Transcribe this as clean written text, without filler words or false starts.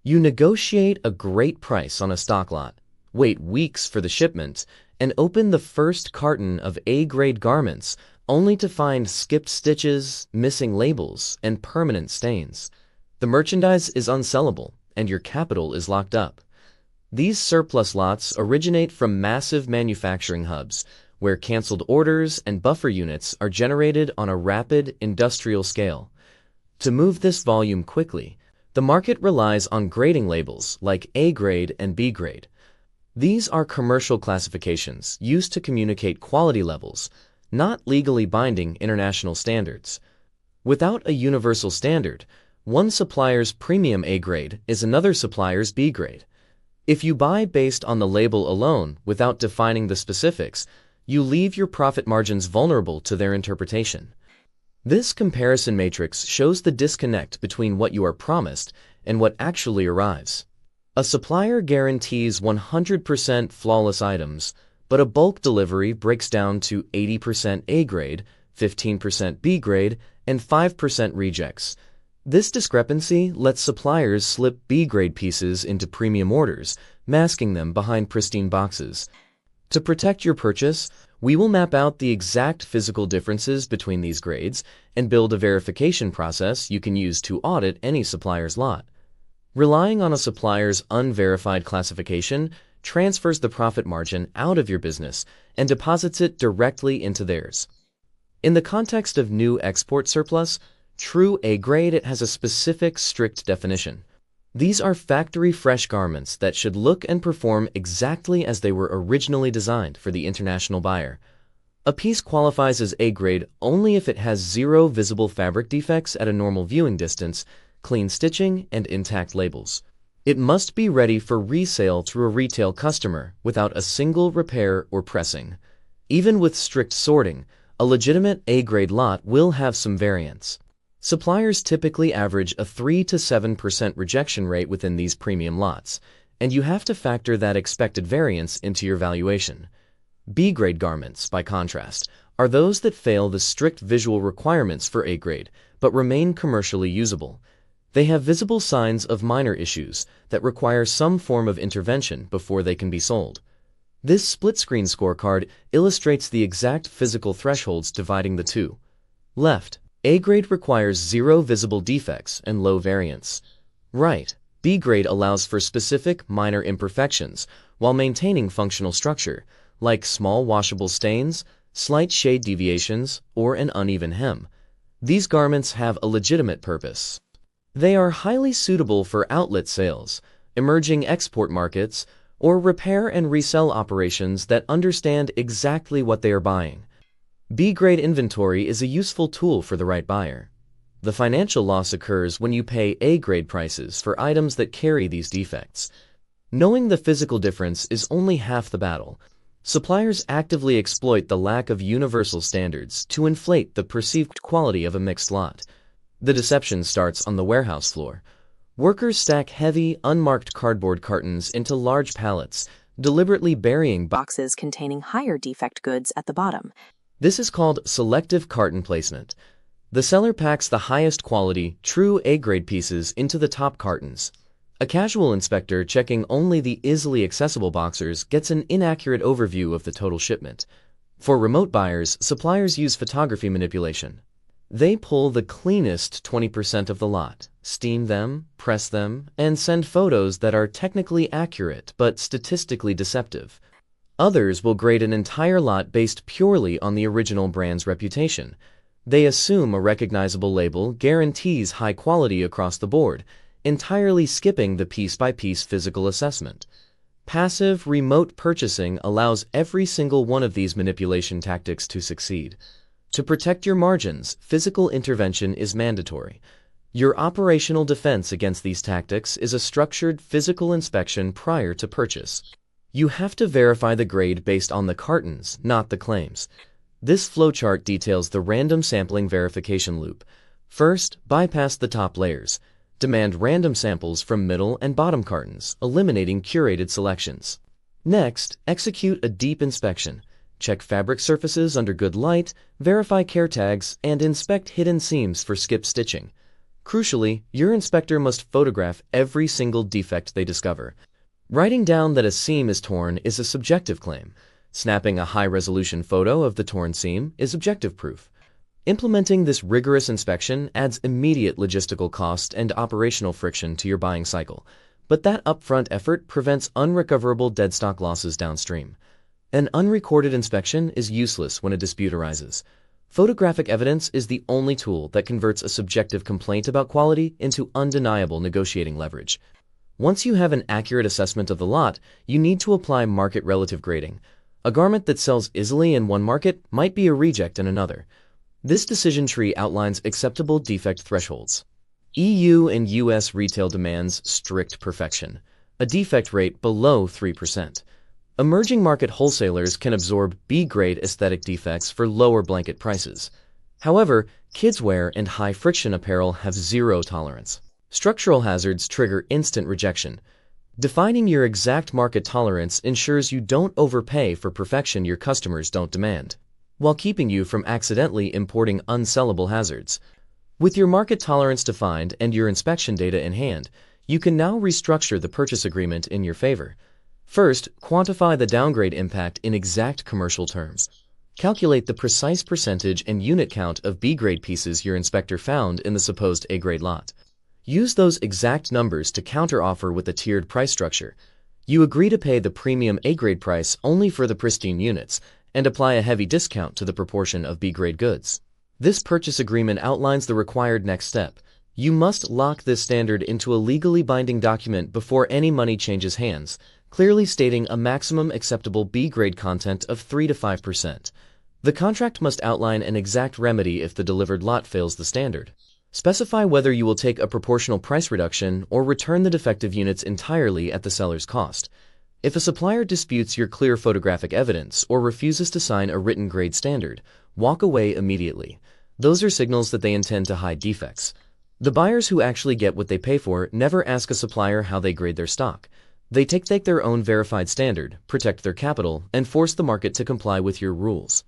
You negotiate a great price on a stock lot, wait weeks for the shipment, and open the first carton of A-grade garments only to find skipped stitches, missing labels, and permanent stains. The merchandise is unsellable, and your capital is locked up. These surplus lots originate from massive manufacturing hubs, where canceled orders and buffer units are generated on a rapid industrial scale. To move this volume quickly, the market relies on grading labels like A grade and B grade. These are commercial classifications used to communicate quality levels, not legally binding international standards. Without a universal standard, one supplier's premium A grade is another supplier's B grade. If you buy based on the label alone without defining the specifics, you leave your profit margins vulnerable to their interpretation. This comparison matrix shows the disconnect between what you are promised and what actually arrives. A supplier guarantees 100% flawless items, but a bulk delivery breaks down to 80% A grade, 15% B grade, and 5% rejects. This discrepancy lets suppliers slip B grade pieces into premium orders, masking them behind pristine boxes. To protect your purchase, we will map out the exact physical differences between these grades and build a verification process you can use to audit any supplier's lot. Relying on a supplier's unverified classification transfers the profit margin out of your business and deposits it directly into theirs. In the context of new export surplus, true A grade it has a specific, strict definition. These are factory-fresh garments that should look and perform exactly as they were originally designed for the international buyer. A piece qualifies as A grade only if it has 0 visible fabric defects at a normal viewing distance, clean stitching, and intact labels. It must be ready for resale to a retail customer without a single repair or pressing. Even with strict sorting, a legitimate A grade lot will have some variance. Suppliers typically average a 3 to 7% rejection rate within these premium lots, and you have to factor that expected variance into your valuation. B-grade garments, by contrast, are those that fail the strict visual requirements for A-grade, but remain commercially usable. They have visible signs of minor issues that require some form of intervention before they can be sold. This split-screen scorecard illustrates the exact physical thresholds dividing the two. Left, A-grade requires 0 visible defects and low variance. Right, B-grade allows for specific minor imperfections while maintaining functional structure, like small washable stains, slight shade deviations, or an uneven hem. These garments have a legitimate purpose. They are highly suitable for outlet sales, emerging export markets, or repair and resell operations that understand exactly what they are buying. B-grade inventory is a useful tool for the right buyer. The financial loss occurs when you pay A-grade prices for items that carry these defects. Knowing the physical difference is only half the battle. Suppliers actively exploit the lack of universal standards to inflate the perceived quality of a mixed lot. The deception starts on the warehouse floor. Workers stack heavy, unmarked cardboard cartons into large pallets, deliberately burying boxes containing higher defect goods at the bottom. This is called selective carton placement. The seller packs the highest quality, true A-grade pieces into the top cartons. A casual inspector checking only the easily accessible boxers gets an inaccurate overview of the total shipment. For remote buyers, suppliers use photography manipulation. They pull the cleanest 20% of the lot, steam them, press them, and send photos that are technically accurate but statistically deceptive. Others will grade an entire lot based purely on the original brand's reputation. They assume a recognizable label guarantees high quality across the board, entirely skipping the piece-by-piece physical assessment. Passive, remote purchasing allows every single one of these manipulation tactics to succeed. To protect your margins, physical intervention is mandatory. Your operational defense against these tactics is a structured physical inspection prior to purchase. You have to verify the grade based on the cartons, not the claims. This flowchart details the random sampling verification loop. First, bypass the top layers. Demand random samples from middle and bottom cartons, eliminating curated selections. Next, execute a deep inspection. Check fabric surfaces under good light, verify care tags, and inspect hidden seams for skip stitching. Crucially, your inspector must photograph every single defect they discover. Writing down that a seam is torn is a subjective claim. Snapping a high-resolution photo of the torn seam is objective proof. Implementing this rigorous inspection adds immediate logistical cost and operational friction to your buying cycle, but that upfront effort prevents unrecoverable dead stock losses downstream. An unrecorded inspection is useless when a dispute arises. Photographic evidence is the only tool that converts a subjective complaint about quality into undeniable negotiating leverage. Once you have an accurate assessment of the lot, you need to apply market relative grading. A garment that sells easily in one market might be a reject in another. This decision tree outlines acceptable defect thresholds. EU and US retail demands strict perfection, a defect rate below 3%. Emerging market wholesalers can absorb B-grade aesthetic defects for lower blanket prices. However, kidswear and high-friction apparel have zero tolerance. Structural hazards trigger instant rejection. Defining your exact market tolerance ensures you don't overpay for perfection your customers don't demand, while keeping you from accidentally importing unsellable hazards. With your market tolerance defined and your inspection data in hand, you can now restructure the purchase agreement in your favor. First, quantify the downgrade impact in exact commercial terms. Calculate the precise percentage and unit count of B-grade pieces your inspector found in the supposed A-grade lot. Use those exact numbers to counteroffer with a tiered price structure. You agree to pay the premium A-grade price only for the pristine units and apply a heavy discount to the proportion of B-grade goods. This purchase agreement outlines the required next step. You must lock this standard into a legally binding document before any money changes hands, clearly stating a maximum acceptable B-grade content of 3 to 5%. The contract must outline an exact remedy if the delivered lot fails the standard. Specify whether you will take a proportional price reduction or return the defective units entirely at the seller's cost. If a supplier disputes your clear photographic evidence or refuses to sign a written grade standard, walk away immediately. Those are signals that they intend to hide defects. The buyers who actually get what they pay for never ask a supplier how they grade their stock. They take their own verified standard, protect their capital, and force the market to comply with your rules.